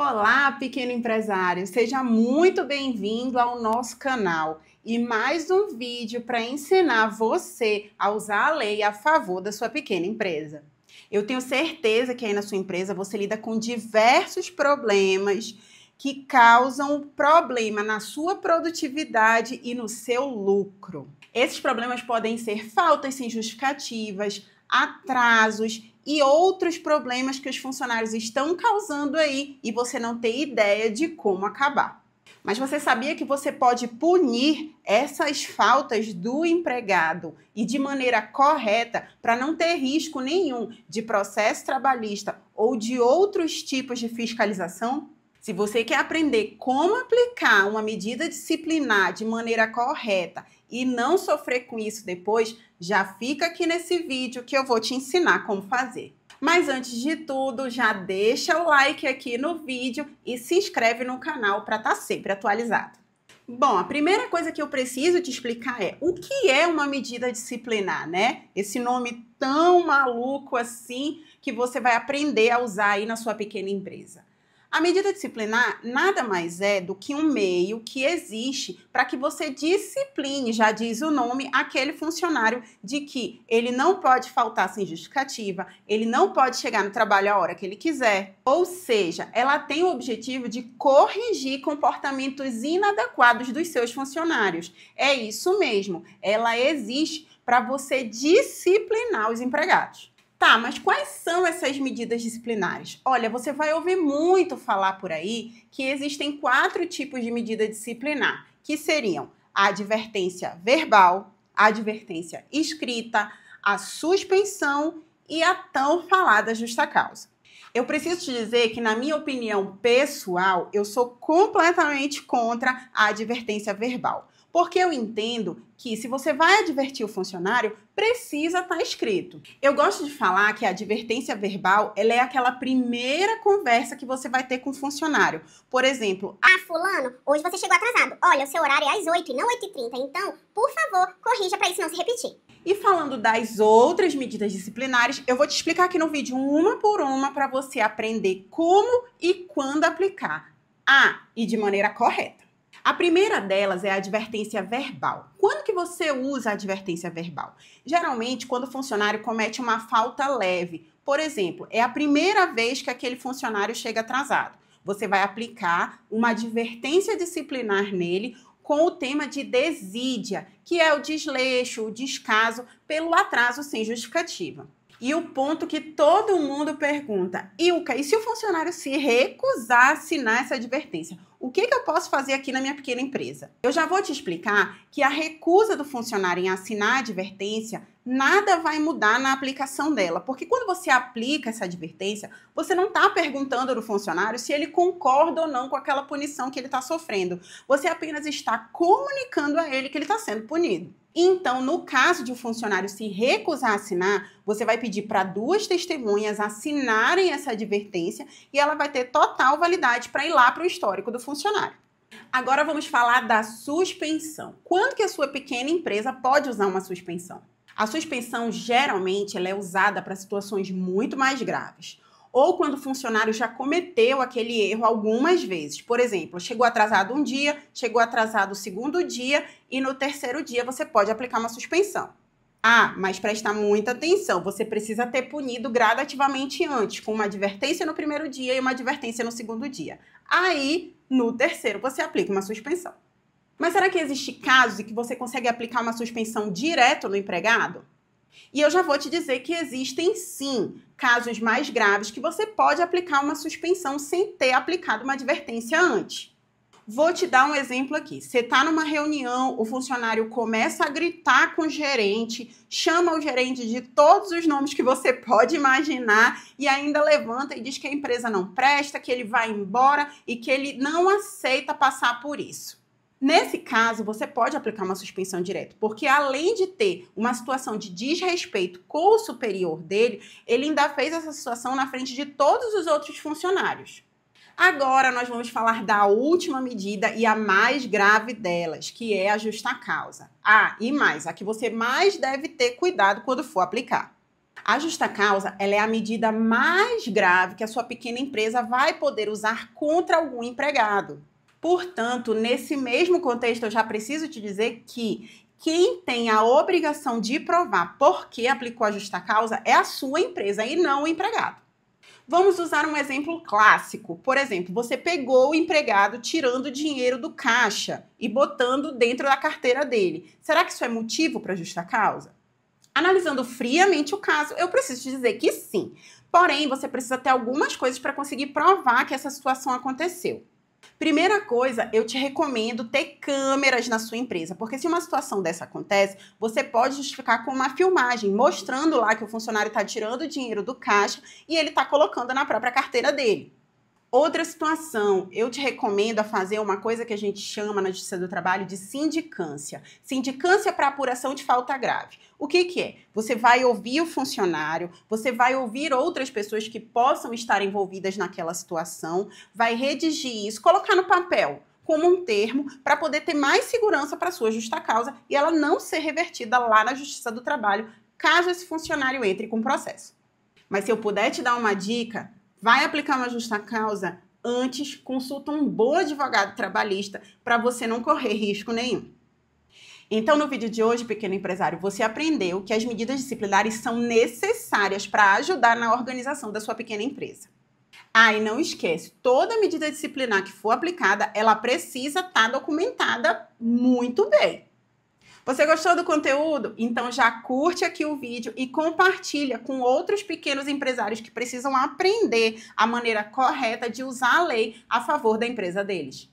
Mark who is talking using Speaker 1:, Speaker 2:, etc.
Speaker 1: Olá, pequeno empresário! Seja muito bem-vindo ao nosso canal e mais um vídeo para ensinar você a usar a lei a favor da sua pequena empresa. Eu tenho certeza que aí na sua empresa você lida com diversos problemas que causam problema na sua produtividade e no seu lucro. Esses problemas podem ser faltas sem justificativas, atrasos e outros problemas que os funcionários estão causando aí e você não tem ideia de como acabar. Mas você sabia que você pode punir essas faltas do empregado e de maneira correta para não ter risco nenhum de processo trabalhista ou de outros tipos de fiscalização? Se você quer aprender como aplicar uma medida disciplinar de maneira correta e não sofrer com isso depois, já fica aqui nesse vídeo que eu vou te ensinar como fazer. Mas antes de tudo, já deixa o like aqui no vídeo e se inscreve no canal para estar sempre atualizado. Bom, a primeira coisa que eu preciso te explicar é o que é uma medida disciplinar, né? Esse nome tão maluco assim que você vai aprender a usar aí na sua pequena empresa. A medida disciplinar nada mais é do que um meio que existe para que você discipline, já diz o nome, aquele funcionário de que ele não pode faltar sem justificativa, ele não pode chegar no trabalho a hora que ele quiser. Ou seja, ela tem o objetivo de corrigir comportamentos inadequados dos seus funcionários. É isso mesmo, ela existe para você disciplinar os empregados. Tá, mas quais são essas medidas disciplinares? Olha, você vai ouvir muito falar por aí que existem 4 tipos de medida disciplinar, que seriam a advertência verbal, a advertência escrita, a suspensão e a tão falada justa causa. Eu preciso te dizer que, na minha opinião pessoal, eu sou completamente contra a advertência verbal. Porque eu entendo que se você vai advertir o funcionário, precisa estar escrito. Eu gosto de falar que a advertência verbal, ela é aquela primeira conversa que você vai ter com o funcionário. Por exemplo,
Speaker 2: fulano, hoje você chegou atrasado. Olha, o seu horário é às 8 e não 8h30, então, por favor, corrija para isso não se repetir.
Speaker 1: E falando das outras medidas disciplinares, eu vou te explicar aqui no vídeo uma por uma para você aprender como e quando aplicar. E de maneira correta. A primeira delas é a advertência verbal. Quando que você usa a advertência verbal? Geralmente, quando o funcionário comete uma falta leve. Por exemplo, é a primeira vez que aquele funcionário chega atrasado. Você vai aplicar uma advertência disciplinar nele com o tema de desídia, que é o desleixo, o descaso pelo atraso sem justificativa. E o ponto que todo mundo pergunta, Ilka, e se o funcionário se recusar a assinar essa advertência? O que eu posso fazer aqui na minha pequena empresa? Eu já vou te explicar que a recusa do funcionário em assinar a advertência nada vai mudar na aplicação dela, porque quando você aplica essa advertência, você não está perguntando ao funcionário se ele concorda ou não com aquela punição que ele está sofrendo. Você apenas está comunicando a ele que ele está sendo punido. Então, no caso de um funcionário se recusar a assinar, você vai pedir para 2 testemunhas assinarem essa advertência e ela vai ter total validade para ir lá para o histórico do funcionário. Agora vamos falar da suspensão. Quando que a sua pequena empresa pode usar uma suspensão? A suspensão, geralmente, ela é usada para situações muito mais graves. Ou quando o funcionário já cometeu aquele erro algumas vezes. Por exemplo, chegou atrasado um dia, chegou atrasado o segundo dia e no terceiro dia você pode aplicar uma suspensão. Mas presta muita atenção, você precisa ter punido gradativamente antes, com uma advertência no primeiro dia e uma advertência no segundo dia. Aí, no terceiro, você aplica uma suspensão. Mas será que existem casos em que você consegue aplicar uma suspensão direto no empregado? E eu já vou te dizer que existem sim casos mais graves que você pode aplicar uma suspensão sem ter aplicado uma advertência antes. Vou te dar um exemplo aqui. Você está numa reunião, o funcionário começa a gritar com o gerente, chama o gerente de todos os nomes que você pode imaginar e ainda levanta e diz que a empresa não presta, que ele vai embora e que ele não aceita passar por isso. Nesse caso, você pode aplicar uma suspensão direta, porque além de ter uma situação de desrespeito com o superior dele, ele ainda fez essa situação na frente de todos os outros funcionários. Agora nós vamos falar da última medida e a mais grave delas, que é a justa causa. E mais, a que você mais deve ter cuidado quando for aplicar. A justa causa, ela é a medida mais grave que a sua pequena empresa vai poder usar contra algum empregado. Portanto, nesse mesmo contexto, eu já preciso te dizer que quem tem a obrigação de provar por que aplicou a justa causa é a sua empresa e não o empregado. Vamos usar um exemplo clássico. Por exemplo, você pegou o empregado tirando dinheiro do caixa e botando dentro da carteira dele. Será que isso é motivo para justa causa? Analisando friamente o caso, eu preciso te dizer que sim. Porém, você precisa ter algumas coisas para conseguir provar que essa situação aconteceu. Primeira coisa, eu te recomendo ter câmeras na sua empresa, porque se uma situação dessa acontece, você pode justificar com uma filmagem, mostrando lá que o funcionário está tirando o dinheiro do caixa e ele está colocando na própria carteira dele. Outra situação, eu te recomendo a fazer uma coisa que a gente chama na Justiça do Trabalho de sindicância. Sindicância para apuração de falta grave. O que que é? Você vai ouvir o funcionário, você vai ouvir outras pessoas que possam estar envolvidas naquela situação, vai redigir isso, colocar no papel como um termo para poder ter mais segurança para a sua justa causa e ela não ser revertida lá na Justiça do Trabalho, caso esse funcionário entre com processo. Mas se eu puder te dar uma dica, vai aplicar uma justa causa, antes consulta um bom advogado trabalhista para você não correr risco nenhum. Então, no vídeo de hoje, pequeno empresário, você aprendeu que as medidas disciplinares são necessárias para ajudar na organização da sua pequena empresa. Ah, e não esquece, toda medida disciplinar que for aplicada, ela precisa estar documentada muito bem. Você gostou do conteúdo? Então já curte aqui o vídeo e compartilha com outros pequenos empresários que precisam aprender a maneira correta de usar a lei a favor da empresa deles.